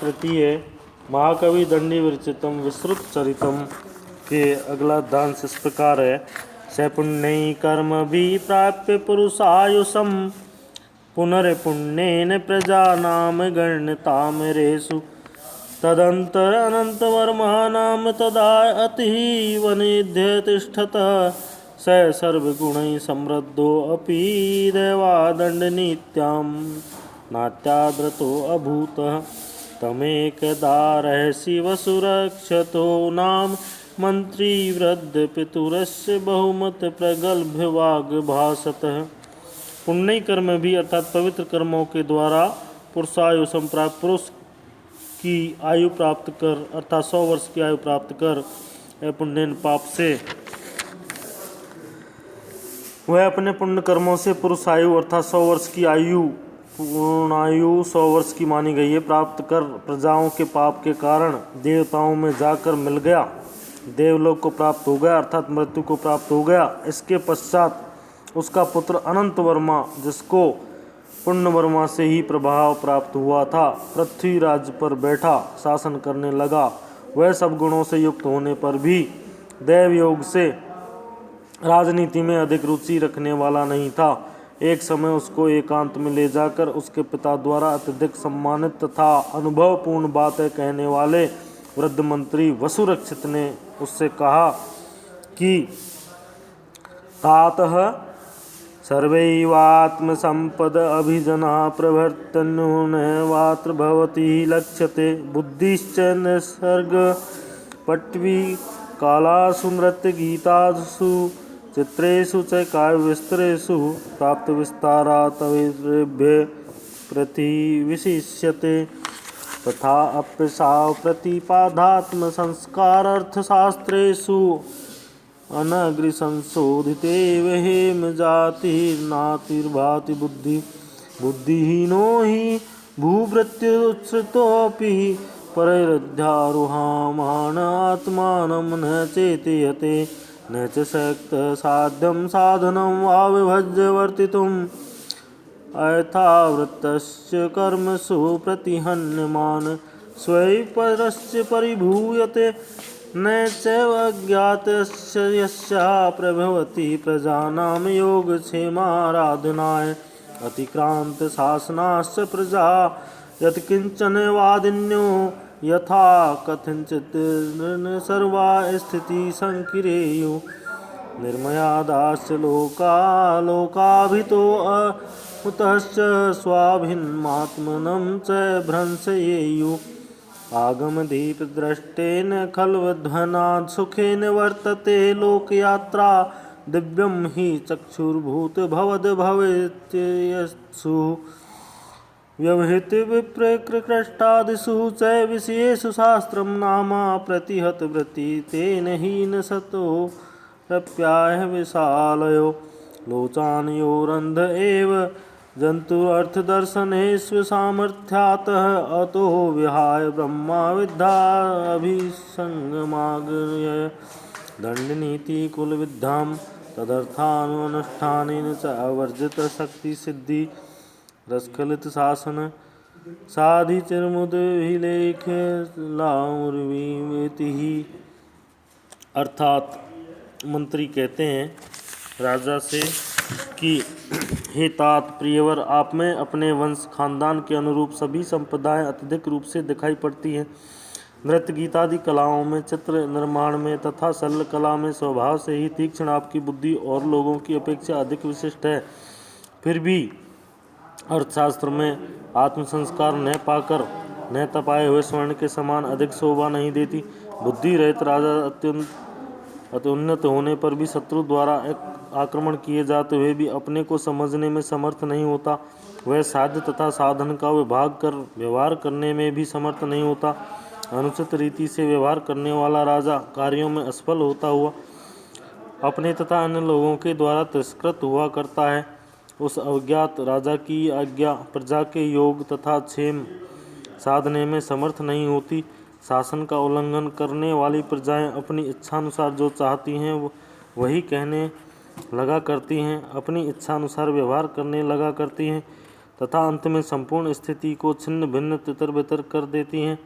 तृतीय महाकवि दंडी विरचितम विस्तृत चरितम के अगला दांश इस प्रकार है। स पुण्य कर्म भी प्राप्य पुरुषायुषम पुनर्पुण्येन प्रजानाम गण्यताम रेषु तदंतर अनंतवर्मानाम तदा अति वनिध्य तिष्ठतः स सर्वगुणैः समृद्धो अपि दैवादण्डनीत्यां नात्यादृतो अभूतः तमेकदा रहसि वसुरक्षतो नाम मंत्री वृद्ध पितुरस्य बहुमत प्रगल्भ वाग भासतः। पुण्य कर्म भी अर्थात पवित्र कर्मों के द्वारा पुरुषायु संप्राप्त पुरुष की आयु प्राप्त कर अर्थात 100 वर्ष की आयु प्राप्त कर पुण्य पाप से वह अपने पुण्य कर्मों से पुरुषायु अर्थात 100 वर्ष की आयु पूर्णायु 100 वर्ष की मानी गई है प्राप्त कर प्रजाओं के पाप के कारण देवताओं में जाकर मिल गया, देवलोक को प्राप्त हो गया अर्थात मृत्यु को प्राप्त हो गया। इसके पश्चात उसका पुत्र अनंत वर्मा जिसको पुण्य वर्मा से ही प्रभाव प्राप्त हुआ था पृथ्वी राज्य पर बैठा शासन करने लगा। वह सब गुणों से युक्त होने पर भी दैव योग से राजनीति में अधिक रुचि रखने वाला नहीं था। एक समय उसको एकांत में ले जाकर उसके पिता द्वारा अत्यधिक सम्मानित तथा अनुभवपूर्ण बातें कहने वाले वृद्ध मंत्री वसुरक्षित ने उससे कहा कि तातः सर्वैवात्मसंपद अभिजना प्रवर्तन्योन्नवात्र भवति लक्ष्यते बुद्धिश्च निसर्ग पट्वी कालासु नृत्य गीतासु चित्रेषु च काव्यविस्तरेषु प्राप्त विस्तारा तवेभ्य प्रतिविशिष्यते तथा अप्यसाव प्रतिपादात्म संस्कारार्थशास्त्रेषु अनग्रिसंशोधिते हेम जातिर्नातिर्भाति बुद्धिहीनो हि भूभृत्युच्छ्रितोऽपि परैरध्यारोहमाण आत्मानं न चेतयते न च शक्तः साध्यं साधनं वा विभज्य वर्तितुम् अयथावृत्तस्य कर्मसु प्रतिहन्यमान स्वैपरस्य परिभूयते न चैव अज्ञातस्य यस्या प्रभवति प्रजानां योगक्षेमाराधनाय अतिक्रांत शासनाश्च प्रजा यत्किंचन वादिन्यो यथा कथंचित् सर्वा स्थिति संकिरेयु निर्मयादाश्च लोकाभितो अमुतश्च स्वाभिन्मात्मनं च भ्रंशयेयु आगमदीपदृष्टेन खल्वध्वनात् सुखेन वर्तते लोकयात्रा दिव्यं हि चक्षुर्भूत भवद् भवेत्ययत्सु व्यवहित विप्रकृष्टादिषु च विषयेषु शास्त्रं नामा प्रतिहत वृत्ति तेन हीन सतो रप्याय विशालयो लोचानयोरन्ध एव जन्तुर्थदर्शनेषु सामर्थ्यातः अतो विहाय ब्रह्मा विद्याभिसंगमाग्रय दण्डनीति कुलविद्यां तदर्थानुष्ठानेन च अवर्जित शक्ति सिद्धि रसखलित शासन साधि चिरमुदभिलेख लाउर्वीति ही। अर्थात मंत्री कहते हैं राजा से कि हे तात प्रियवर आप में अपने वंश खानदान के अनुरूप सभी संपदाएं अत्यधिक रूप से दिखाई पड़ती हैं। नृत्य गीतादि कलाओं में चित्र निर्माण में तथा शल्य कला में स्वभाव से ही तीक्ष्ण आपकी बुद्धि और लोगों की अपेक्षा अधिक विशिष्ट है। फिर भी अर्थशास्त्र में आत्मसंस्कार न पाकर न तपाए हुए स्वर्ण के समान अधिक शोभा नहीं देती। बुद्धि रहित राजा अत्युन्नत होने पर भी शत्रु द्वारा आक्रमण किए जाते हुए भी अपने को समझने में समर्थ नहीं होता। वह साध्य तथा साधन का विभाग कर व्यवहार करने में भी समर्थ नहीं होता। अनुचित रीति से व्यवहार करने वाला राजा कार्यों में असफल होता हुआ अपने तथा अन्य लोगों के द्वारा तिरस्कृत हुआ करता है। उस अज्ञात राजा की आज्ञा प्रजा के योग तथा क्षेम साधने में समर्थ नहीं होती। शासन का उल्लंघन करने वाली प्रजाएं अपनी इच्छानुसार जो चाहती हैं वही कहने लगा करती हैं, अपनी इच्छानुसार व्यवहार करने लगा करती हैं तथा अंत में संपूर्ण स्थिति को छिन्न भिन्न तितर बितर कर देती हैं।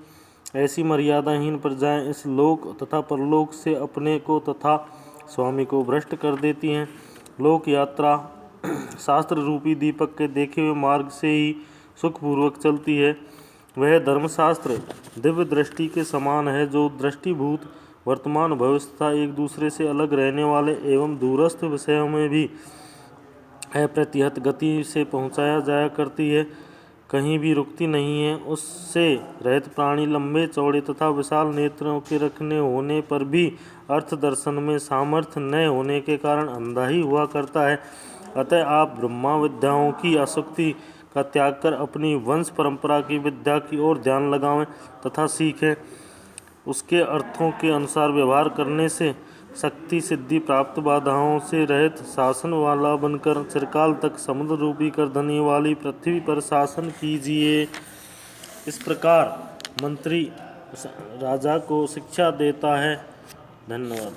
ऐसी मर्यादाहीन प्रजाएं इस लोक तथा परलोक से अपने को तथा स्वामी को भ्रष्ट कर देती हैं। लोक यात्रा शास्त्र रूपी दीपक के देखे हुए मार्ग से ही सुखपूर्वक चलती है। वह धर्मशास्त्र दिव्य दृष्टि के समान है, जो दृष्टिभूत वर्तमान भविष्य तथा एक दूसरे से अलग रहने वाले एवं दूरस्थ विषयों में भी अप्रतिहत गति से पहुँचाया जाया करती है, कहीं भी रुकती नहीं है। उससे रहित प्राणी लंबे चौड़े तथा विशाल नेत्रों के रखने होने पर भी अर्थ दर्शन में सामर्थ्य न होने के कारण अंधा ही हुआ करता है। अतः आप ब्रह्मा विद्याओं की आसक्ति का त्याग कर अपनी वंश परंपरा की विद्या की ओर ध्यान लगावें तथा सीखें। उसके अर्थों के अनुसार व्यवहार करने से शक्ति सिद्धि प्राप्त बाधाओं से रहित शासन वाला बनकर चिरकाल तक समुद्र रूपी कर धनी वाली पृथ्वी पर शासन कीजिए। इस प्रकार मंत्री राजा को शिक्षा देता है। धन्यवाद।